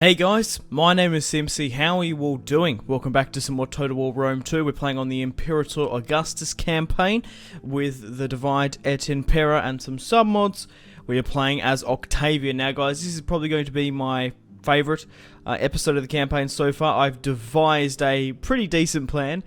Hey guys, my name is Simpzy. How are you all doing? Welcome back to some more Total War Rome 2. We're playing on the Imperator Augustus campaign with the Divide et Impera and some submods. We are playing as Octavian. Now guys, this is probably going to be my favourite episode of the campaign so far. I've devised a pretty decent plan.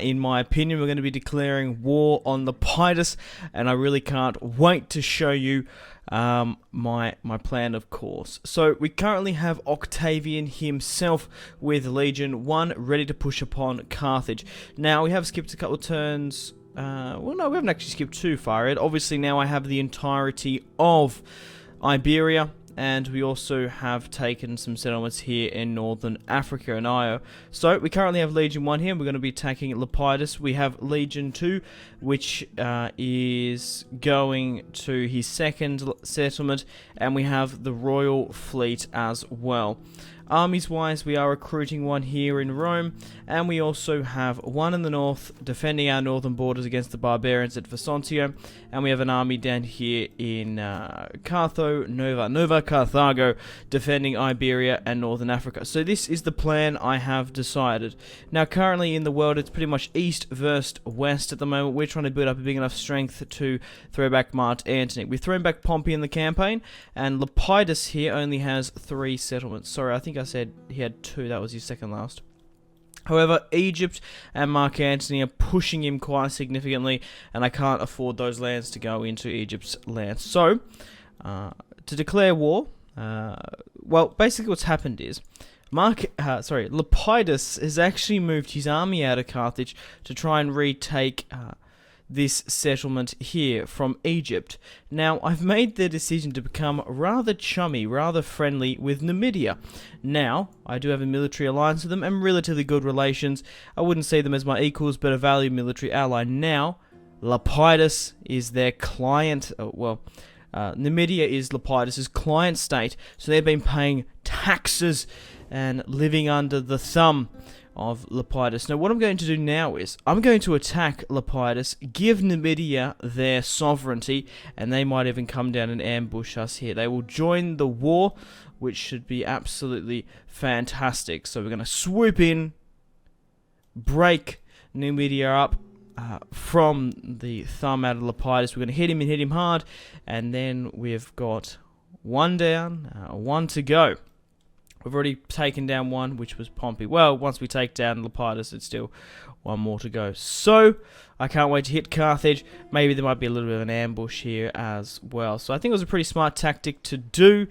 In my opinion, we're going to be declaring war on Lepidus, and I really can't wait to show you my plan, of course. So we currently have Octavian himself with Legion 1 ready to push upon Carthage. Now we have skipped a couple of turns. Well, no, we haven't actually skipped too far yet. Obviously now I have the entirety of Iberia, and we also have taken some settlements here in northern Africa and Io. So we currently have Legion 1 here. We're going to be attacking Lepidus. We have Legion 2, which is going to his second settlement, and we have the Royal Fleet as well. Armies wise, we are recruiting one here in Rome, and we also have one in the north defending our northern borders against the barbarians at Vesontio, and we have an army down here in Nova Carthago defending Iberia and northern Africa. So this is the plan I have decided. Now currently in the world it's pretty much east versus west at the moment. We're trying to build up a big enough strength to throw back Mark Antony. We've thrown back Pompey in the campaign, and Lepidus here only has 3 settlements. Sorry, I think I said he had 2, that was his second last. However, Egypt and Mark Antony are pushing him quite significantly, and I can't afford those lands to go into Egypt's lands. So, to declare war, well, basically what's happened is, Lepidus has actually moved his army out of Carthage to try and retake this settlement here from Egypt. Now, I've made the decision to become rather chummy, rather friendly with Numidia. Now, I do have a military alliance with them and relatively good relations. I wouldn't see them as my equals, but a valued military ally. Now, Lepidus is their client. Numidia is Lepidus' client state, so they've been paying taxes and living under the thumb of Lepidus. Now what I'm going to do now is I'm going to attack Lepidus, give Numidia their sovereignty, and they might even come down and ambush us here. They will join the war, which should be absolutely fantastic. So we're going to swoop in, break Numidia up from the thumb out of Lepidus. We're going to hit him and hit him hard, and then we've got 1 down, 1 to go. We've already taken down 1, which was Pompey. Well, once we take down Lepidus, it's still 1 more to go. So, I can't wait to hit Carthage. Maybe there might be a little bit of an ambush here as well. So, I think it was a pretty smart tactic to do.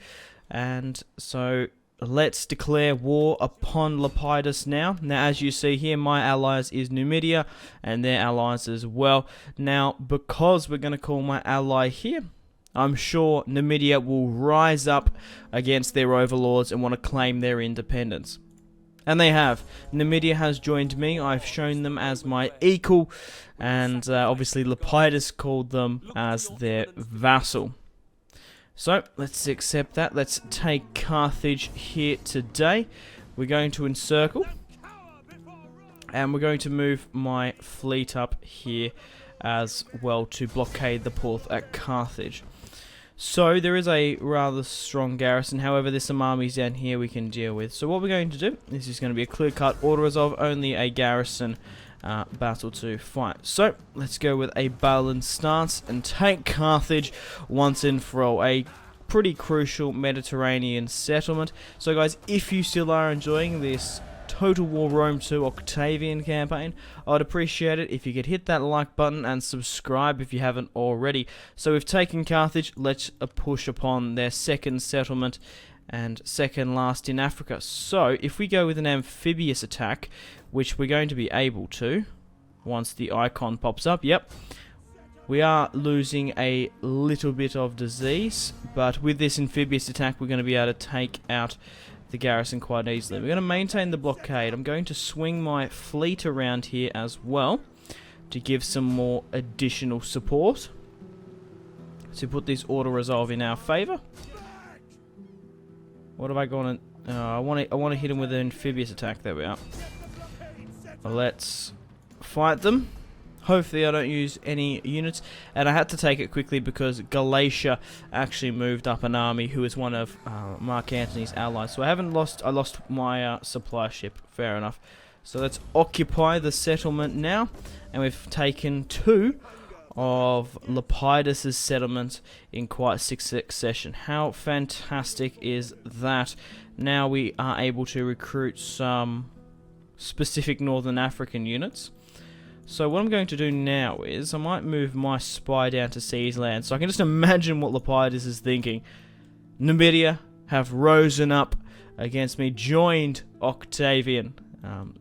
And so, let's declare war upon Lepidus now. Now, as you see here, my allies is Numidia and their allies as well. Now, because we're going to call my ally here, I'm sure Numidia will rise up against their overlords and want to claim their independence. And they have. Numidia has joined me. I've shown them as my equal. And obviously Lepidus called them as their vassal. So, let's accept that. Let's take Carthage here today. We're going to encircle. And we're going to move my fleet up here as well to blockade the port at Carthage. So there is a rather strong garrison, however there's some armies down here we can deal with. So what we're going to do, this is going to be a clear-cut auto-resolve, only a garrison battle to fight. So let's go with a balanced stance and take Carthage once and for all. A pretty crucial Mediterranean settlement. So guys, if you still are enjoying this Total War Rome 2 Octavian campaign, I would appreciate it if you could hit that like button and subscribe if you haven't already. So we've taken Carthage, let's push upon their second settlement and second last in Africa. So if we go with an amphibious attack, which we're going to be able to once the icon pops up, yep, we are losing a little bit of disease, but with this amphibious attack we're going to be able to take out the garrison quite easily. We're going to maintain the blockade. I'm going to swing my fleet around here as well to give some more additional support to put this auto-resolve in our favour. What have I gone and... I want to hit him with an amphibious attack. There we are. Let's fight them. Hopefully I don't use any units, and I had to take it quickly because Galatia actually moved up an army who is one of Mark Antony's allies. So I lost my supply ship, fair enough. So let's occupy the settlement now, and we've taken 2 of Lepidus' settlements in quite succession. How fantastic is that? Now we are able to recruit some specific Northern African units. So what I'm going to do now is I might move my spy down to seize land, so I can just imagine what Lepidus is thinking. Numidia have risen up against me, joined Octavian.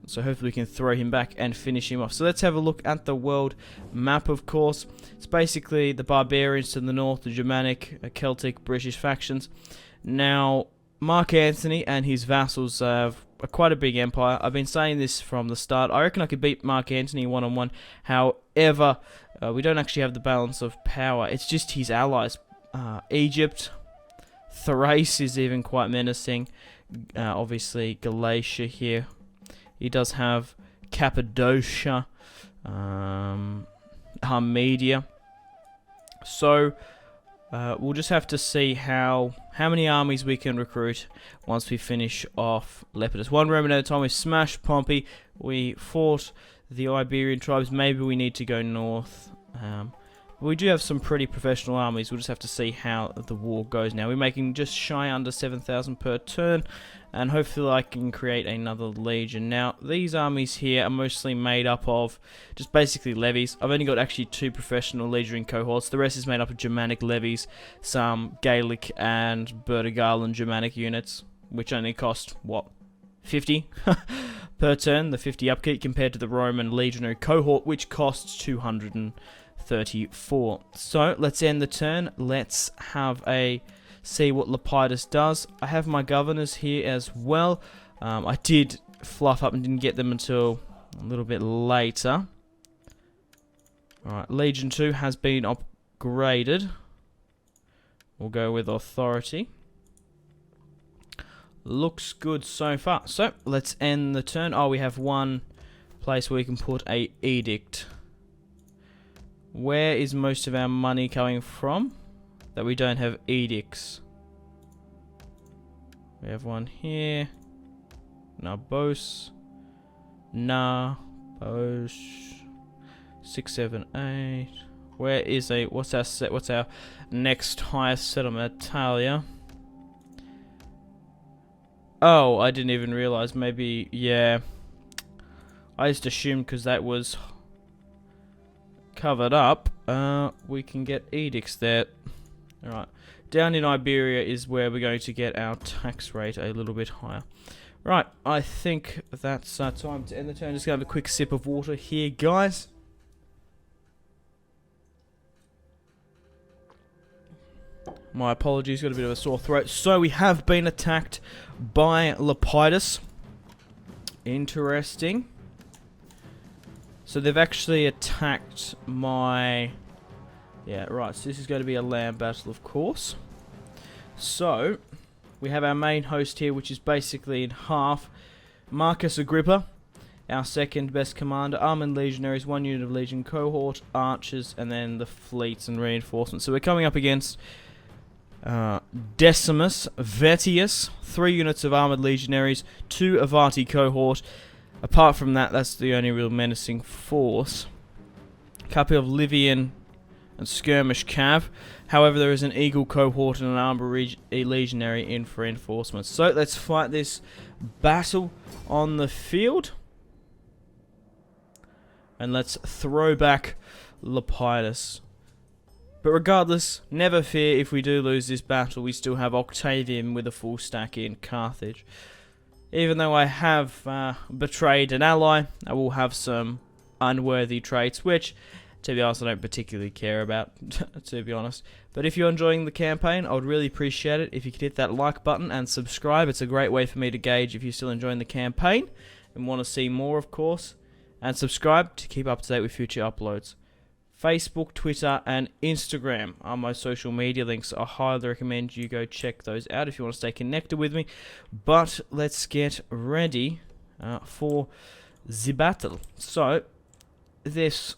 So hopefully we can throw him back and finish him off. So let's have a look at the world map, of course. It's basically the barbarians to the north, the Germanic, Celtic, British factions. Now, Mark Antony and his vassals have quite a big empire. I've been saying this from the start. I reckon I could beat Mark Antony one-on-one. However, we don't actually have the balance of power. It's just his allies. Egypt, Thrace is even quite menacing. Obviously, Galatia here. He does have Cappadocia, Armedia. So we'll just have to see how many armies we can recruit once we finish off Lepidus. One Roman at a time. We smashed Pompey. We fought the Iberian tribes. Maybe we need to go north. We do have some pretty professional armies. We'll just have to see how the war goes now. We're making just shy under 7,000 per turn, and hopefully I can create another legion. Now, these armies here are mostly made up of just basically levies. I've only got actually 2 professional legionary cohorts. The rest is made up of Germanic levies, some Gaelic and Burdigalan Germanic units, which only cost, what, 50 per turn, the 50 upkeep, compared to the Roman legionary cohort, which costs 234. So, let's end the turn. Let's have a see what Lepidus does. I have my governors here as well. I did fluff up and didn't get them until a little bit later. Alright, Legion 2 has been upgraded. We'll go with authority. Looks good so far. So, let's end the turn. Oh, we have one place where we can put a edict. Where is most of our money coming from that we don't have edicts? We have one here. Nabos. Nabos. 6, 7, 8. Where is what's our next highest settlement? Italia. Oh, I didn't even realize. Maybe, yeah. I just assumed because that was covered up, we can get edicts there. Alright, down in Iberia is where we're going to get our tax rate a little bit higher. Right, I think that's time to end the turn. Just gonna have a quick sip of water here, guys. My apologies, got a bit of a sore throat. So we have been attacked by Lepidus. Interesting. So they've actually attacked my... Yeah, right, so this is going to be a land battle, of course. So, we have our main host here, which is basically in half. Marcus Agrippa, our second best commander. Armored legionaries, 1 unit of legion cohort, archers, and then the fleets and reinforcements. So we're coming up against Decimus Vettius, 3 units of armored legionaries, 2 Avati cohort. Apart from that, that's the only real menacing force. Copy of Livian and skirmish cav. However, there is an eagle cohort and an armored legionary in for reinforcements. So let's fight this battle on the field. And let's throw back Lepidus. But regardless, never fear, if we do lose this battle, we still have Octavian with a full stack in Carthage. Even though I have betrayed an ally, I will have some unworthy traits, which, to be honest, I don't particularly care about, to be honest. But if you're enjoying the campaign, I would really appreciate it if you could hit that like button and subscribe. It's a great way for me to gauge if you're still enjoying the campaign and want to see more, of course. And subscribe to keep up to date with future uploads. Facebook, Twitter, and Instagram are my social media links. I highly recommend you go check those out if you want to stay connected with me. But let's get ready for the battle. So, this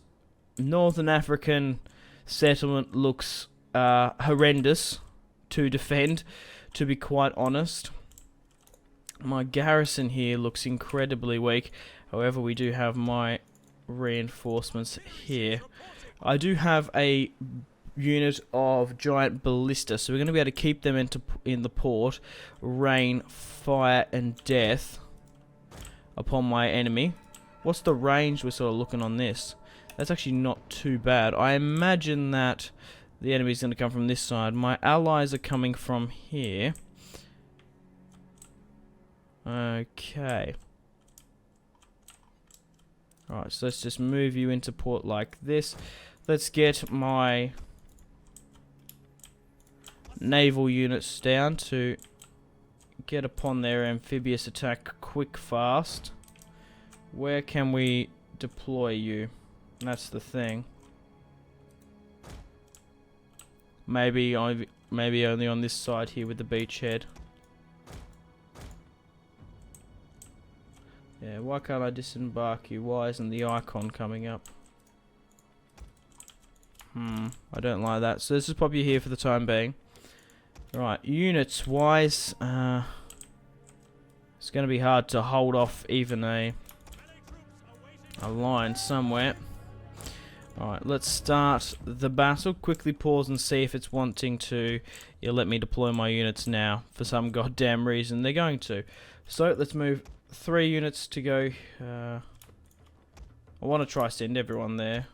Northern African settlement looks horrendous to defend, to be quite honest. My garrison here looks incredibly weak. However, we do have my reinforcements here. I do have a unit of giant ballista, so we're going to be able to keep them in the port. Rain, fire, and death upon my enemy. What's the range we're sort of looking on this? That's actually not too bad. I imagine that the enemy's going to come from this side. My allies are coming from here. Okay. Alright, so let's just move you into port like this. Let's get my naval units down to get upon their amphibious attack quick fast. Where can we deploy you? That's the thing. Maybe only on this side here with the beachhead. Yeah, why can't I disembark you? Why isn't the icon coming up? I don't like that. So let's just pop you here for the time being. Right, units wise, it's going to be hard to hold off even a line somewhere. Alright, let's start the battle. Quickly pause and see if it's wanting to let me deploy my units now. For some goddamn reason, they're going to. So, let's move 3 units to go. I want to try send everyone there.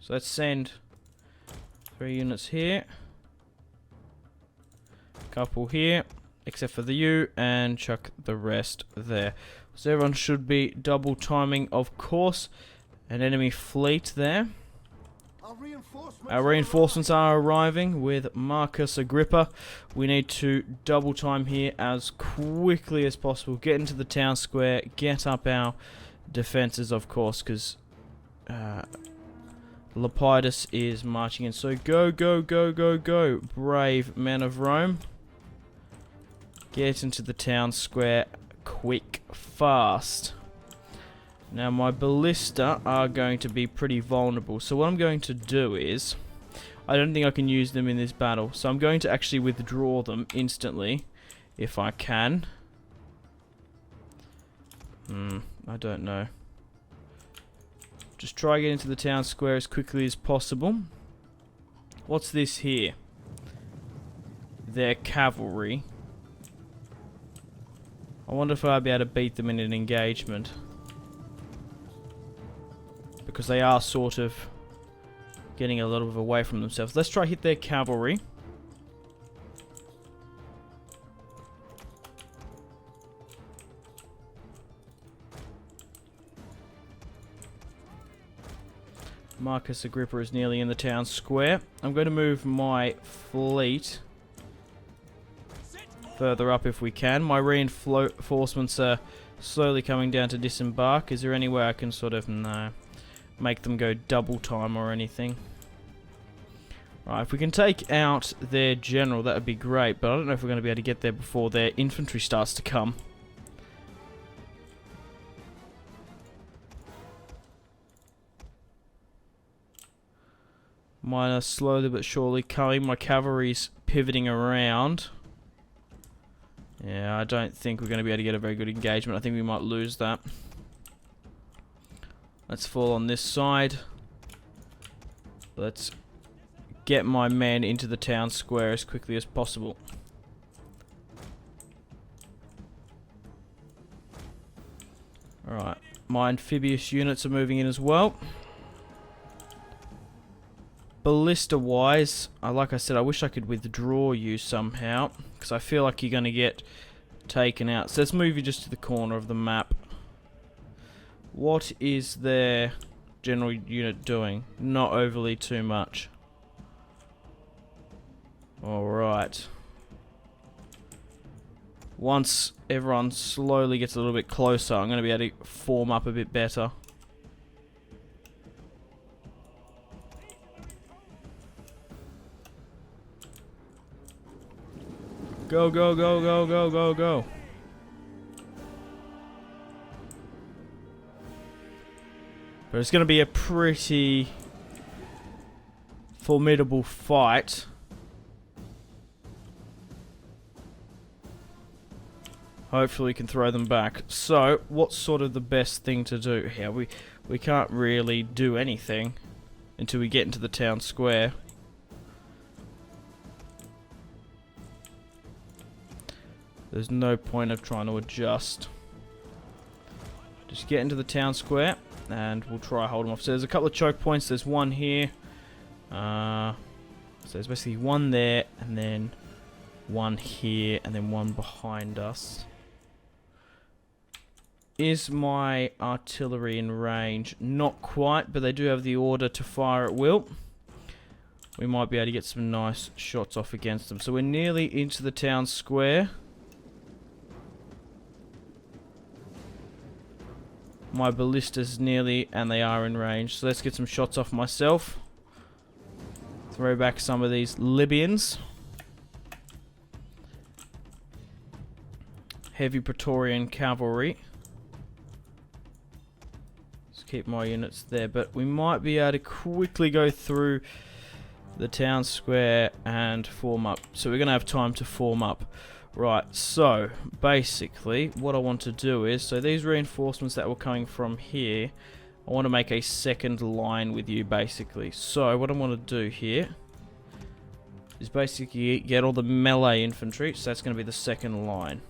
So, let's send 3 units here. Couple here, except for the U, and chuck the rest there. So, everyone should be double timing, of course. An enemy fleet there. Our reinforcements are arriving with Marcus Agrippa. We need to double time here as quickly as possible. Get into the town square, get up our defenses, of course, because Lepidus is marching in. So go, go, go, go, go, brave men of Rome. Get into the town square quick, fast. Now my ballista are going to be pretty vulnerable, so what I'm going to do is, I don't think I can use them in this battle, so I'm going to actually withdraw them instantly, if I can. I don't know. Just try to get into the town square as quickly as possible. What's this here? Their cavalry. I wonder if I'll be able to beat them in an engagement. Because they are sort of getting a little bit away from themselves. Let's try hit their cavalry. Marcus Agrippa is nearly in the town square. I'm going to move my fleet further up if we can. My reinforcements are slowly coming down to disembark. Is there any way I can sort of... No. Make them go double time or anything. Right, if we can take out their general, that would be great, but I don't know if we're going to be able to get there before their infantry starts to come. Mine are slowly but surely coming. My cavalry's pivoting around. Yeah, I don't think we're going to be able to get a very good engagement. I think we might lose that. Let's fall on this side. Let's get my men into the town square as quickly as possible. Alright, my amphibious units are moving in as well. Ballista-wise, like I said, I wish I could withdraw you somehow, because I feel like you're going to get taken out. So let's move you just to the corner of the map. What is their general unit doing? Not overly too much. Alright. Once everyone slowly gets a little bit closer, I'm going to be able to form up a bit better. Go, go, go, go, go, go, go. But it's going to be a pretty formidable fight. Hopefully we can throw them back. So, what's sort of the best thing to do here? We can't really do anything until we get into the town square. There's no point of trying to adjust. Just get into the town square and we'll try hold them off. So there's a couple of choke points. There's one here. So there's basically one there and then one here and then one behind us. Is my artillery in range? Not quite, but they do have the order to fire at will. We might be able to get some nice shots off against them. So we're nearly into the town square. My ballista's nearly, and they are in range. So let's get some shots off myself. Throw back some of these Libyans. Heavy Praetorian cavalry. Keep my units there, but we might be able to quickly go through the town square and form up. So we're going to have time to form up. Right, so basically what I want to do is, so these reinforcements that were coming from here, I want to make a second line with you basically. So what I want to do here is basically get all the melee infantry, so that's going to be the second line.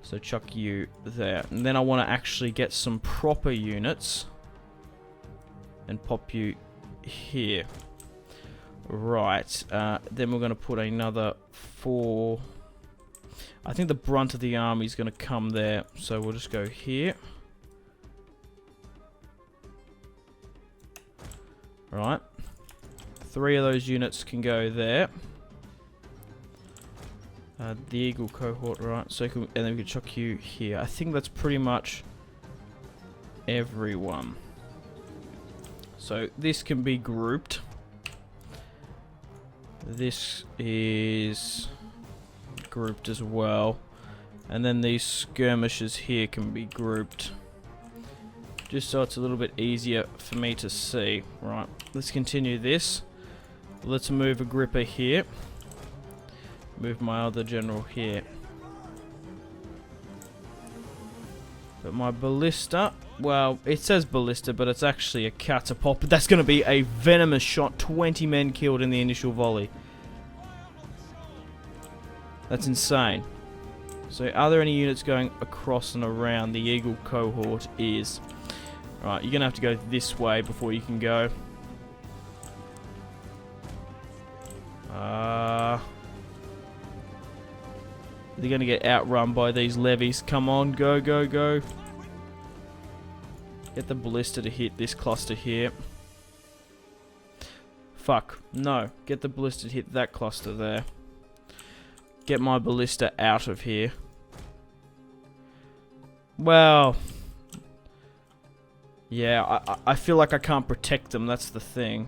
So chuck you there. And then I want to actually get some proper units and pop you here. Right. Then we're going to put another 4. I think the brunt of the army is going to come there. So we'll just go here. Right. 3 of those units can go there. The Eagle cohort, right? So and then we can chuck you here. I think that's pretty much everyone. So this can be grouped. This is grouped as well. And then these skirmishers here can be grouped. Just so it's a little bit easier for me to see. Right, let's continue this. Let's move Agrippa here. Move my other general here. But my ballista, well, it says ballista, but it's actually a catapult. But that's going to be a venomous shot. 20 men killed in the initial volley. That's insane. So are there any units going across and around? The Eagle cohort is. Right, you're going to have to go this way before you can go. They're going to get outrun by these levies. Come on, go, go, go. Get the ballista to hit this cluster here. Fuck. No. Get the ballista to hit that cluster there. Get my ballista out of here. Well. Yeah, I feel like I can't protect them. That's the thing.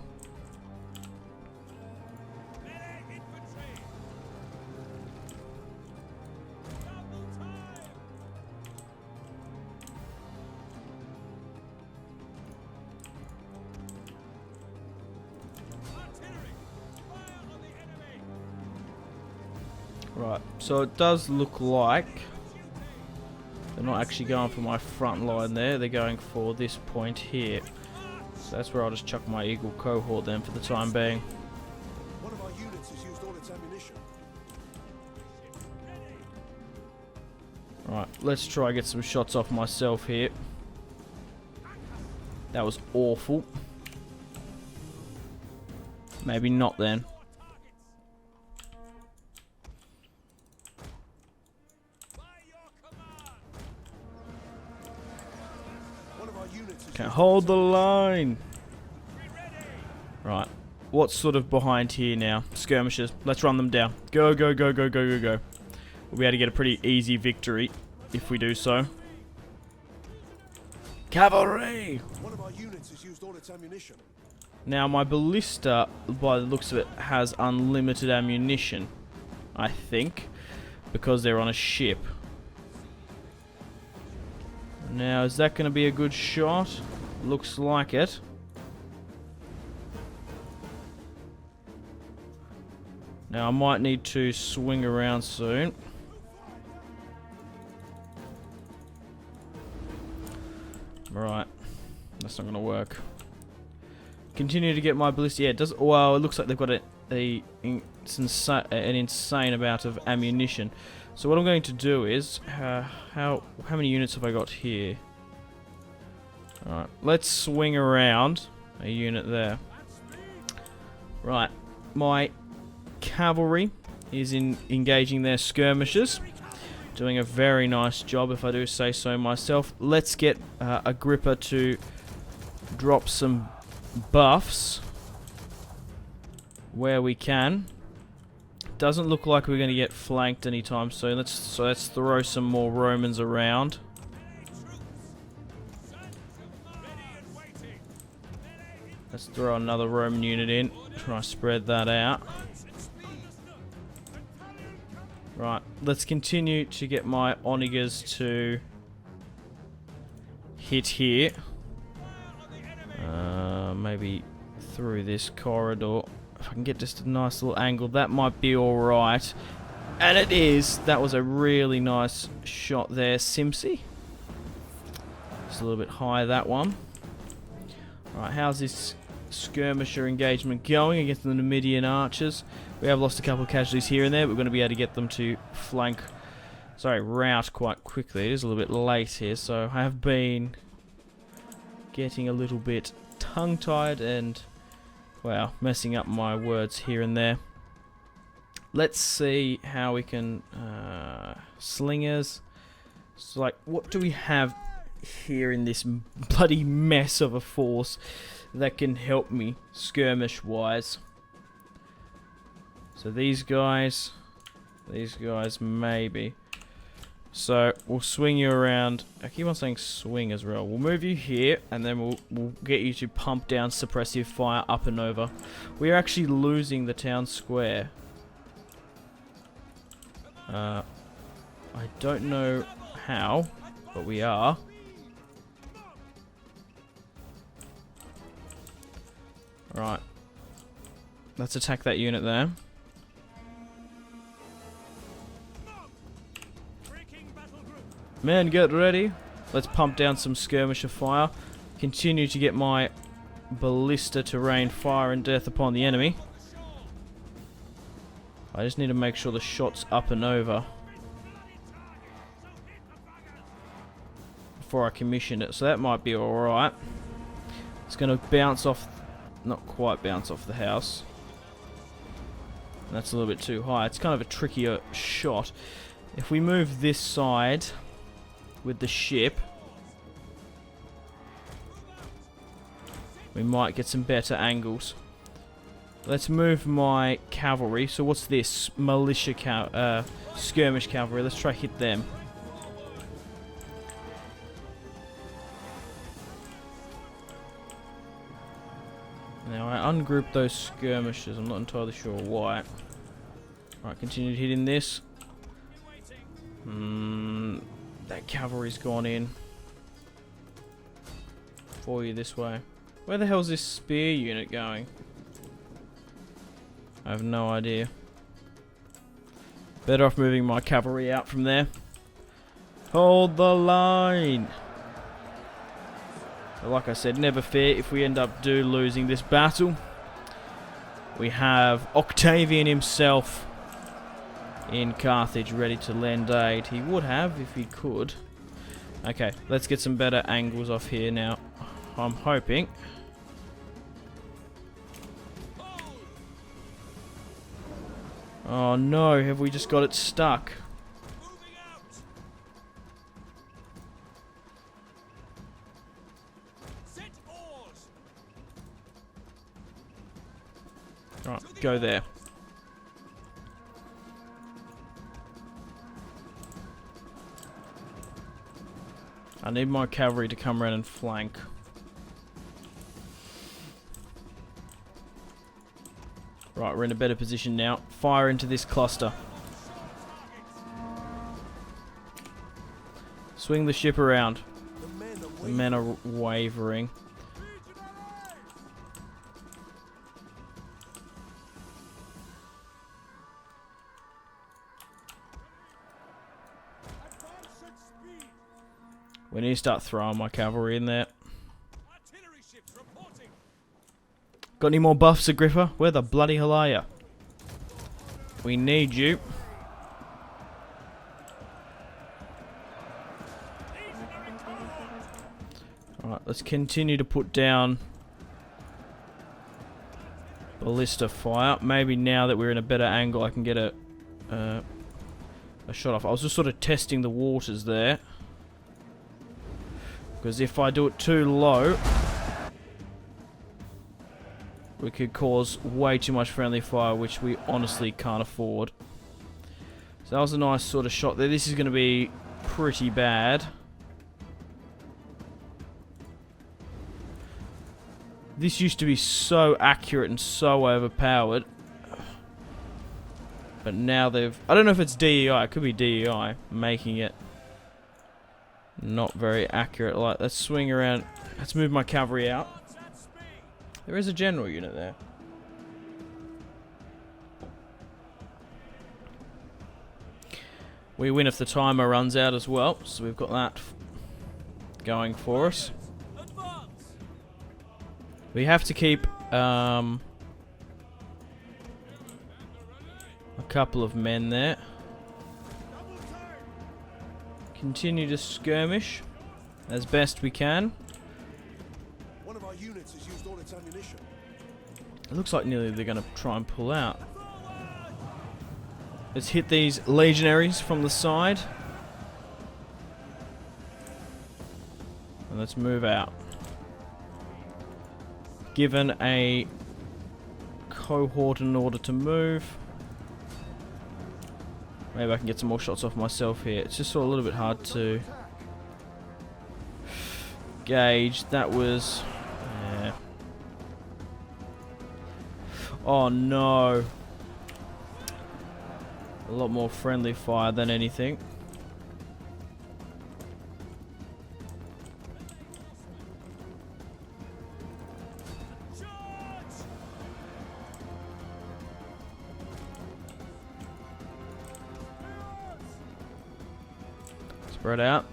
Right, so it does look like they're not actually going for my front line there, they're going for this point here. So that's where I'll just chuck my Eagle cohort then for the time being. One of our units has used all its ammunition. Right, let's try and get some shots off myself here. That was awful. Maybe not then. Can't hold the line. Right. What's sort of behind here now? Skirmishers. Let's run them down. Go, go, go, go, go, go, go. We'll be able to get a pretty easy victory if we do so. Cavalry! One of our units has used all its ammunition. Now, my ballista, by the looks of it, has unlimited ammunition. I think. Because they're on a ship. Now, is that going to be a good shot? Looks like it. Now I might need to swing around soon. Right. That's not going to work. Continue to get my ballista. Yeah, it does. Well, it looks like they've got an insane amount of ammunition. So what I'm going to do is, how many units have I got here? Alright, let's swing around a unit there. Right, my cavalry is engaging their skirmishers. Doing a very nice job, if I do say so myself. Let's get Agrippa to drop some buffs where we can. Doesn't look like we're going to get flanked anytime soon. Let's throw some more Romans around. Let's throw another Roman unit in. Try to spread that out. Right, let's continue to get my onagers to hit here. Maybe through this corridor. If I can get just a nice little angle, that might be alright. And it is. That was a really nice shot there, Simpzy. Just a little bit high, that one. Alright, how's this skirmisher engagement going against the Numidian archers? We have lost a couple of casualties here and there, but we're going to be able to get them to rout quite quickly. It is a little bit late here, so I have been getting a little bit tongue-tied and, well, messing up my words here and there. Let's see how we can, slingers. So, like, what do we have here in this bloody mess of a force that can help me skirmish-wise? So these guys maybe. So we'll swing you around. I keep on saying swing as well. We'll move you here, and then we'll get you to pump down suppressive fire up and over. We are actually losing the town square. I don't know how, but we are. Right. Let's attack that unit there. Men, get ready. Let's pump down some skirmisher fire. Continue to get my ballista to rain fire and death upon the enemy. I just need to make sure the shot's up and over before I commission it. So that might be alright. It's going to bounce off, not quite bounce off the house. That's a little bit too high. It's kind of a trickier shot. If we move this side with the ship, we might get some better angles. Let's move my cavalry. So what's this? Militia skirmish cavalry. Let's try hit them. Now I ungrouped those skirmishers. I'm not entirely sure why. Right, continue hitting this. That cavalry's gone in for you this way. Where the hell's this spear unit going? I have no idea. Better off moving my cavalry out from there. Hold the line! But like I said, never fear if we end up losing this battle. We have Octavian himself in Carthage ready to lend aid. He would have if he could. Okay, let's get some better angles off here now. I'm hoping. Oh no, have we just got it stuck? Alright, go there. I need my cavalry to come around and flank. Right, we're in a better position now. Fire into this cluster. Swing the ship around. The men are wavering. We need to start throwing my cavalry in there. Got any more buffs, Agrippa? Where the bloody hell are you? We need you. Alright, let's continue to put down ballista fire. Maybe now that we're in a better angle I can get a shot off. I was just sort of testing the waters there. Because if I do it too low, we could cause way too much friendly fire, which we honestly can't afford. So that was a nice sort of shot there. This is going to be pretty bad. This used to be so accurate and so overpowered. But now they've... I don't know if it's DEI. It could be DEI making it not very accurate. Like, let's swing around. Let's move my cavalry out. There is a general unit there. We win if the timer runs out as well. So we've got that going for us. We have to keep a couple of men there. Continue to skirmish as best we can. One of our units has used all its ammunition. It looks like nearly they're going to try and pull out. Let's hit these legionaries from the side. And let's move out. Given a cohort in order to move. Maybe I can get some more shots off myself here. It's just sort of a little bit hard to gauge. That was... yeah. Oh no. A lot more friendly fire than anything. Spread out.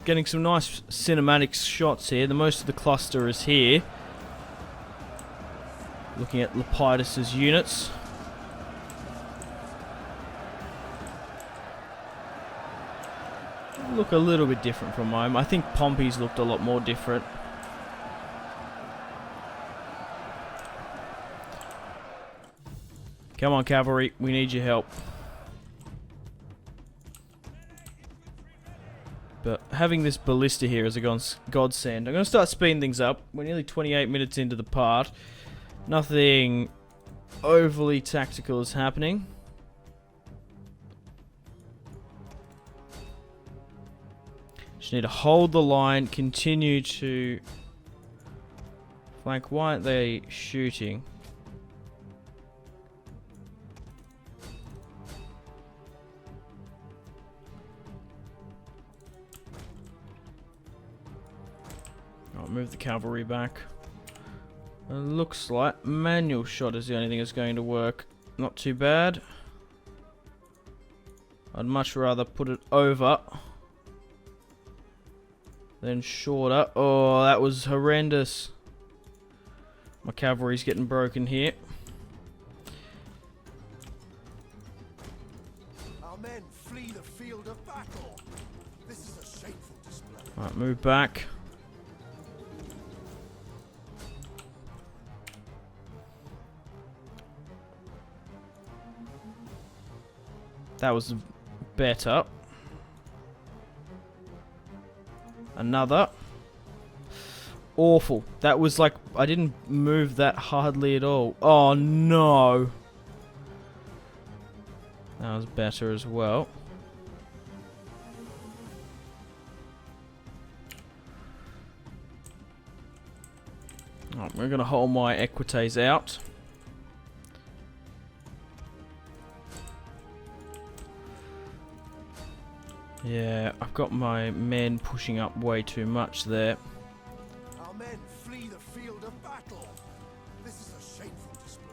Getting some nice cinematic shots here. The most of the cluster is here. Looking at Lepidus' units. Look a little bit different from mine. I think Pompey's looked a lot more different. Come on, cavalry. We need your help. But having this ballista here is a godsend. I'm going to start speeding things up. We're nearly 28 minutes into the part. Nothing overly tactical is happening. Just need to hold the line, continue to flank. Why aren't they shooting? I'll move the cavalry back. It looks like manual shot is the only thing that's going to work. Not too bad. I'd much rather put it over than shorter. Oh, that was horrendous. My cavalry's getting broken here. Our men flee the field of battle. This is a shameful display. Alright, move back. That was better. Another. Awful. That was like, I didn't move that hardly at all. Oh no. That was better as well. Alright, we're going to hold my equites out. Yeah, I've got my men pushing up way too much there. Our men flee the field of battle. This is a shameful display.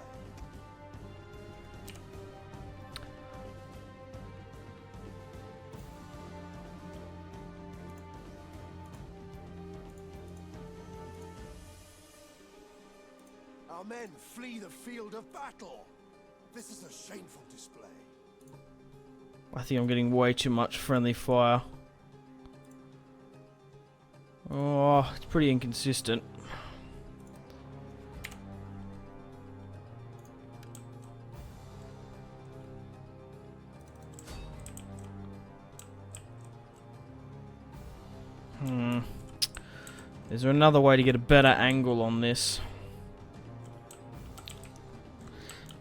Our men flee the field of battle. This is a shameful display. I think I'm getting way too much friendly fire. Oh, it's pretty inconsistent. Is there another way to get a better angle on this?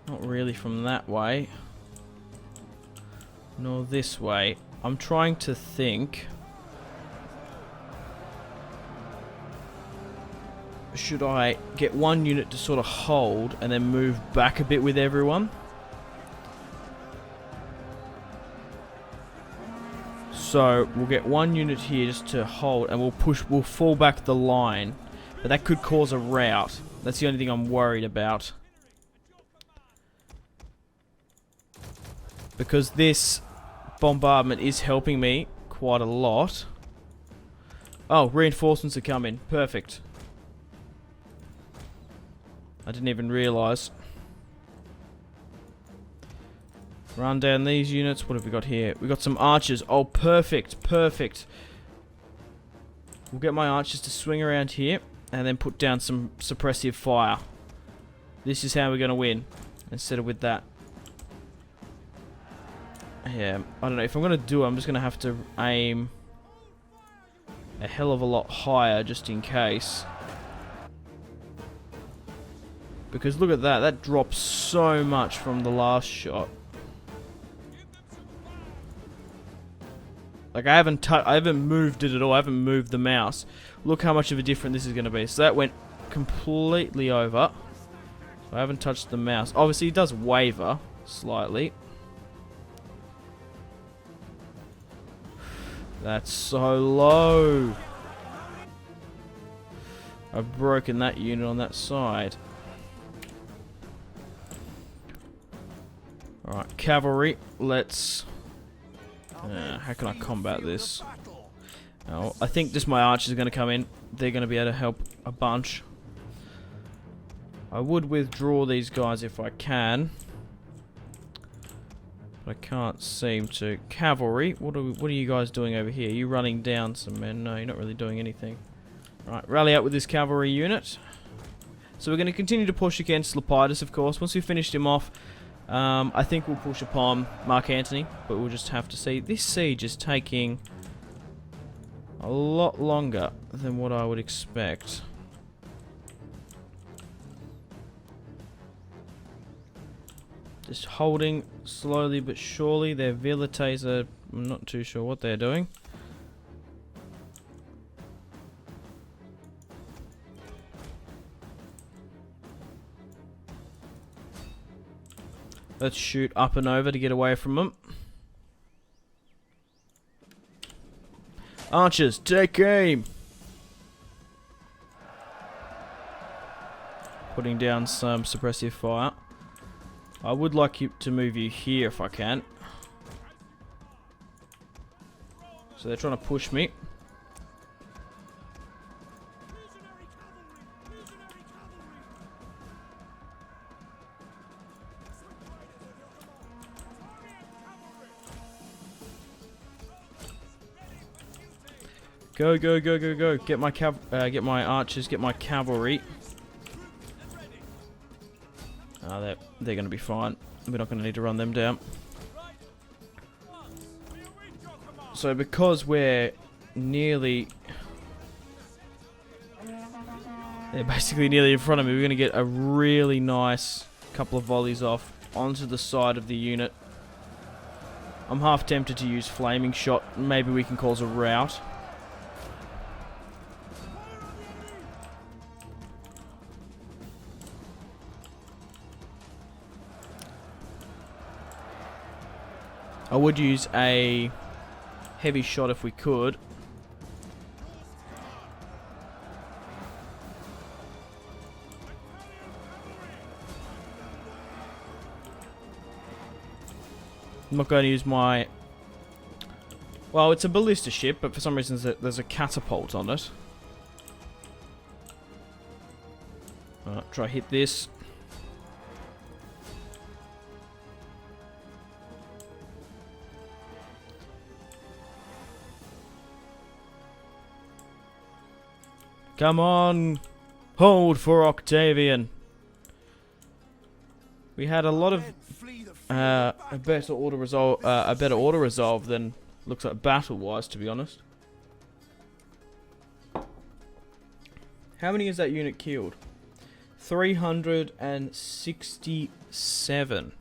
Not really from that way. Nor this way. I'm trying to think. Should I get one unit to sort of hold and then move back a bit with everyone? So we'll get one unit here just to hold, and we'll fall back the line. But that could cause a rout. That's the only thing I'm worried about. Because this bombardment is helping me quite a lot. Oh, reinforcements are coming. Perfect. I didn't even realise. Run down these units. What have we got here? We got some archers. Oh, perfect. Perfect. We'll get my archers to swing around here and then put down some suppressive fire. This is how we're going to win. Instead of with that. Yeah, I don't know. If I'm going to do it, I'm just going to have to aim a hell of a lot higher just in case. Because look at that. That drops so much from the last shot. Like, I haven't moved it at all. I haven't moved the mouse. Look how much of a difference this is going to be. So that went completely over. So I haven't touched the mouse. Obviously, it does waver slightly. That's so low. I've broken that unit on that side. Alright, cavalry. Let's... how can I combat this? Oh, I think just my archers are going to come in. They're going to be able to help a bunch. I would withdraw these guys if I can. But I can't seem to. Cavalry, what are you guys doing over here? Are you running down some men? No, you're not really doing anything. Right, rally out with this cavalry unit. So we're going to continue to push against Lepidus, of course. Once we've finished him off, I think we'll push upon Mark Antony, but we'll just have to see. This siege is taking a lot longer than what I would expect. Just holding slowly but surely. Their velites are... I'm not too sure what they're doing. Let's shoot up and over to get away from them. Archers, take aim! Putting down some suppressive fire. I would like you to move you here if I can. So they're trying to push me. Go, go, go, go, go. Get my archers, get my cavalry. They're going to be fine. We're not going to need to run them down. So because we're nearly... They're basically nearly in front of me. We're going to get a really nice couple of volleys off onto the side of the unit. I'm half tempted to use flaming shot. Maybe we can cause a rout. I would use a heavy shot if we could. I'm not going to use my... Well, it's a ballista ship, but for some reason there's a catapult on it. Alright, try hit this. Come on! Hold for Octavian! We had a lot of a better auto resolve than looks like battle-wise, to be honest. How many has that unit killed? 367.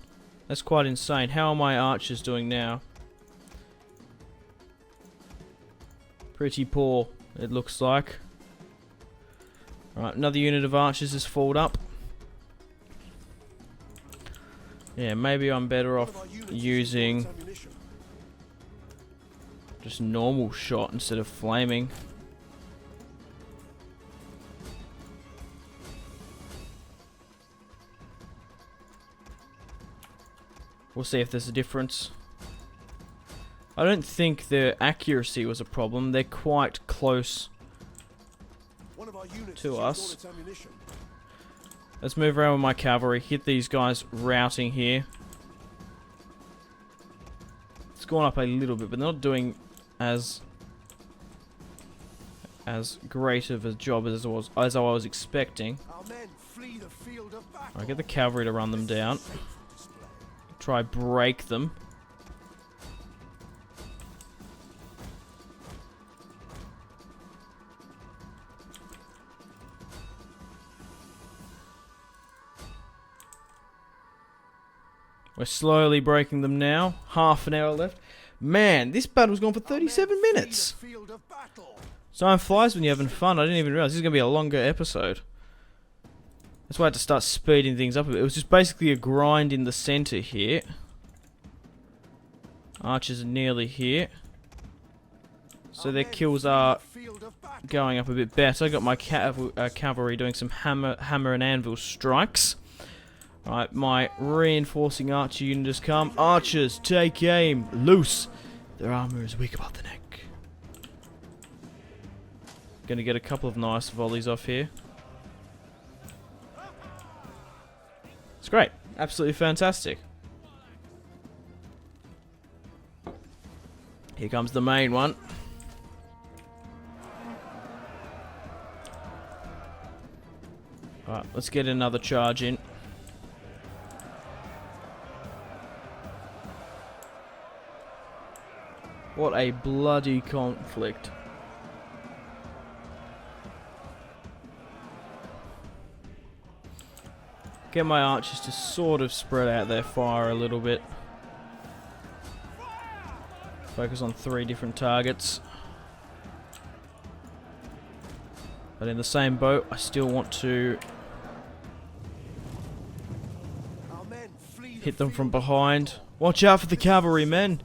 That's quite insane. How are my archers doing now? Pretty poor, it looks like. Alright, another unit of archers has falled up. Yeah, maybe I'm better off using just normal shot instead of flaming. We'll see if there's a difference. I don't think their accuracy was a problem. They're quite close to us. Let's move around with my cavalry. Hit these guys routing here. It's gone up a little bit, but they're not doing as great of a job as I was expecting. Alright, get the cavalry to run them down. Try break them. We're slowly breaking them now. Half an hour left. Man, this battle's gone for 37 minutes. Time flies when you're having fun. I didn't even realize this is going to be a longer episode. That's why I had to start speeding things up a bit. It was just basically a grind in the center here. Archers are nearly here. So their kills are going up a bit better. I got my cavalry doing some hammer and anvil strikes. Alright, my reinforcing archer unit has come. Archers, take aim. Loose. Their armor is weak about the neck. Gonna get a couple of nice volleys off here. It's great. Absolutely fantastic. Here comes the main one. Alright, let's get another charge in. What a bloody conflict. Get my archers to sort of spread out their fire a little bit. Focus on 3 different targets. But in the same boat, I still want to hit them from behind. Watch out for the cavalry, men!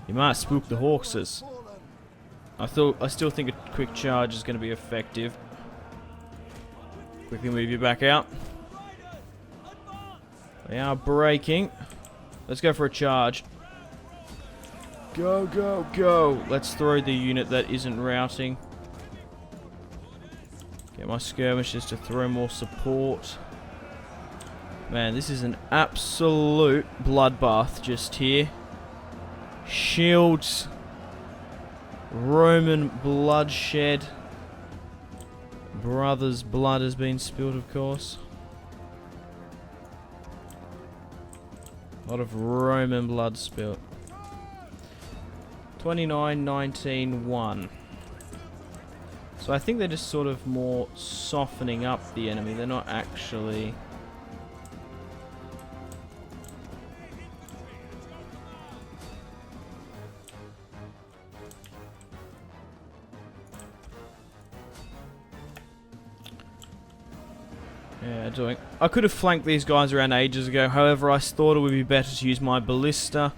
You might spook the horses. I still think a quick charge is going to be effective. Quickly move you back out. They are breaking. Let's go for a charge. Go, go, go. Let's throw the unit that isn't routing. Get my skirmishers to throw more support. Man, this is an absolute bloodbath just here. Shields. Roman bloodshed. Brothers' blood has been spilled, of course. A lot of Roman blood spilled. 29, 19, 1. So I think they're just sort of more softening up the enemy. They're not actually... Yeah, doing... I could have flanked these guys around ages ago, however I thought it would be better to use my ballista.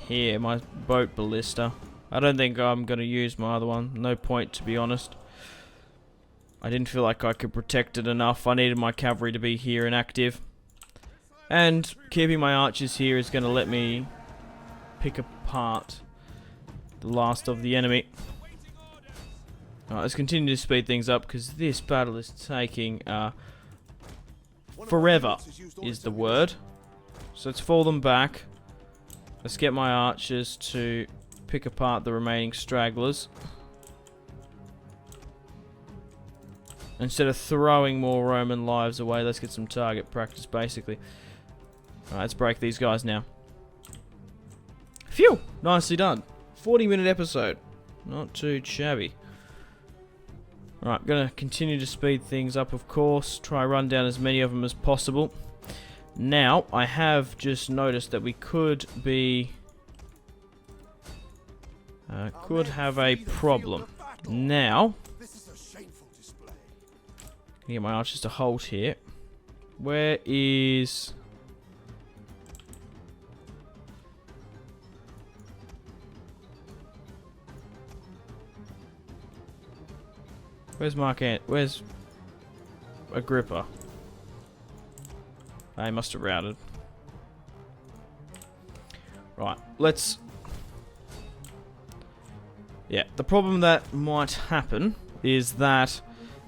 Here, my boat ballista. I don't think I'm going to use my other one. No point, to be honest. I didn't feel like I could protect it enough. I needed my cavalry to be here and active. And keeping my archers here is going to let me pick apart the last of the enemy. Alright, let's continue to speed things up because this battle is taking forever is the word. So let's fall them back. Let's get my archers to pick apart the remaining stragglers. Instead of throwing more Roman lives away, let's get some target practice, basically. Alright, let's break these guys now. Phew! Nicely done. 40-minute episode. Not too shabby. Alright, gonna continue to speed things up, of course. Try run down as many of them as possible. Now, I have just noticed that we could be... could have a problem. Now... get my archers to halt here. Where is... where's where's Agrippa? They must have routed. Right, let's... yeah, the problem that might happen is that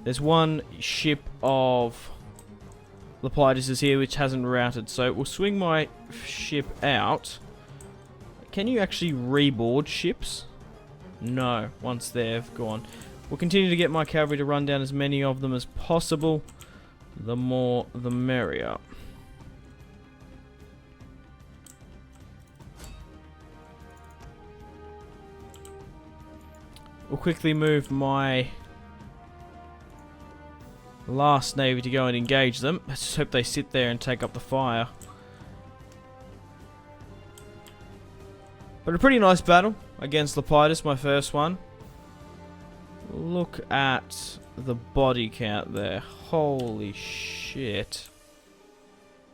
there's one ship of Lepidus here which hasn't routed, so we'll swing my ship out. Can you actually reboard ships? No, once they've gone. We'll continue to get my cavalry to run down as many of them as possible. The more, the merrier. We'll quickly move my last navy to go and engage them. Let's just hope they sit there and take up the fire. But a pretty nice battle against Lepidus, my first one. Look at the body count there. Holy shit.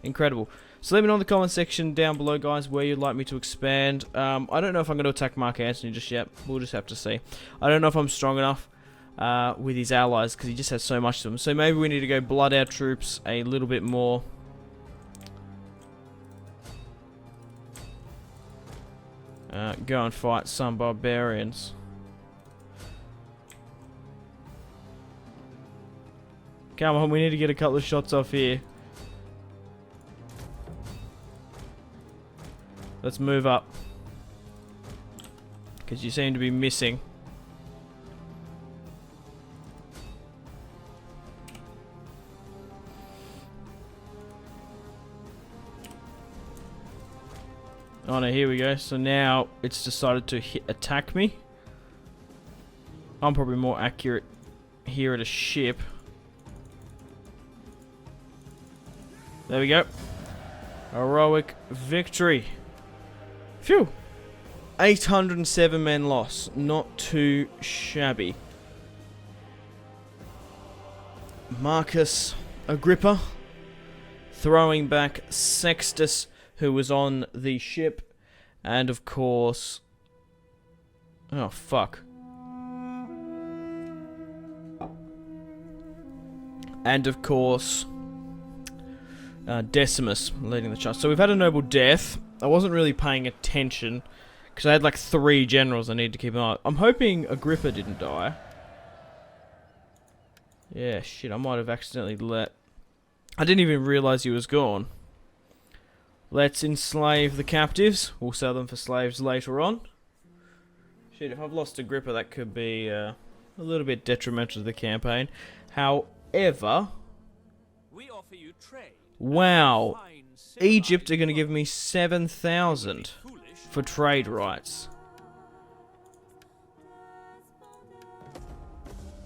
Incredible. So let me know in the comment section down below, guys, where you'd like me to expand. I don't know if I'm going to attack Mark Antony just yet. We'll just have to see. I don't know if I'm strong enough with his allies because he just has so much to them. So maybe we need to go blood our troops a little bit more. Go and fight some barbarians. Come on, we need to get a couple of shots off here. Let's move up. Because you seem to be missing. Oh no, here we go. So now it's decided to attack me. I'm probably more accurate here at a ship. There we go. Heroic victory. Phew. 807 men lost. Not too shabby. Marcus Agrippa throwing back Sextus, who was on the ship. And of course... oh, fuck. And of course... Decimus leading the charge. So we've had a noble death. I wasn't really paying attention because I had like 3 generals I need to keep an eye on. I'm hoping Agrippa didn't die. Yeah, shit, I might have accidentally let... I didn't even realize he was gone. Let's enslave the captives. We'll sell them for slaves later on. Shit, if I've lost Agrippa, that could be a little bit detrimental to the campaign. However... we offer you trade. Wow, Egypt are going to give me 7,000 for trade rights.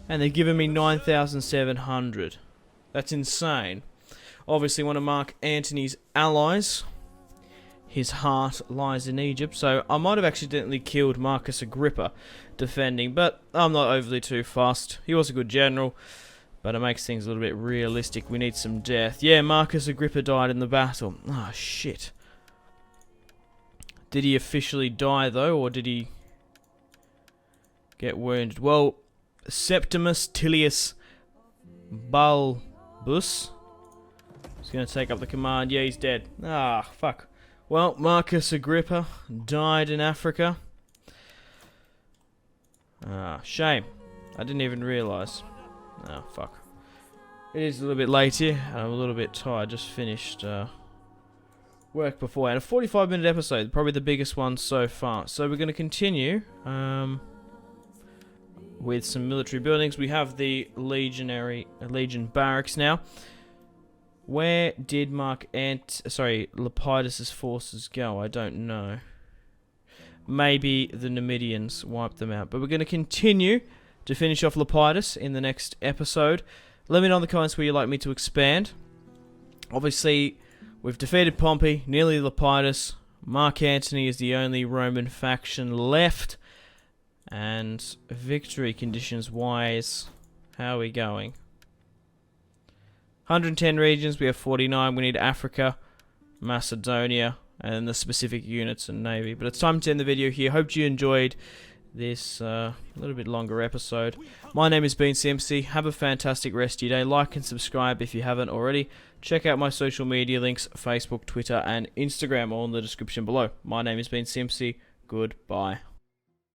And they're giving me 9,700. That's insane. Obviously one of Mark Antony's allies. His heart lies in Egypt, so I might have accidentally killed Marcus Agrippa defending, but I'm not overly too fussed. He was a good general. But it makes things a little bit realistic. We need some death. Yeah, Marcus Agrippa died in the battle. Ah, shit. Did he officially die, though, or did he get wounded? Well, Septimus Tilius Balbus is going to take up the command. Yeah, he's dead. Ah, fuck. Well, Marcus Agrippa died in Africa. Ah, shame. I didn't even realise. Oh, fuck. It is a little bit late here, and I'm a little bit tired. Just finished work before, and a 45-minute episode, probably the biggest one so far. So we're going to continue with some military buildings. We have the Legion barracks now. Where did Lepidus' forces go? I don't know. Maybe the Numidians wiped them out. But we're going to continue to finish off Lepidus in the next episode. Let me know in the comments where you'd like me to expand. Obviously, we've defeated Pompey, nearly Lepidus. Mark Antony is the only Roman faction left. And victory conditions wise, how are we going? 110 regions, we have 49. We need Africa, Macedonia, and the specific units and navy. But it's time to end the video here. Hope you enjoyed this little bit longer episode. My name has been Simpzy. Have a fantastic rest of your day. Like and subscribe if you haven't already. Check out my social media links, Facebook, Twitter, and Instagram, all in the description below. My name has been Simpzy. Goodbye.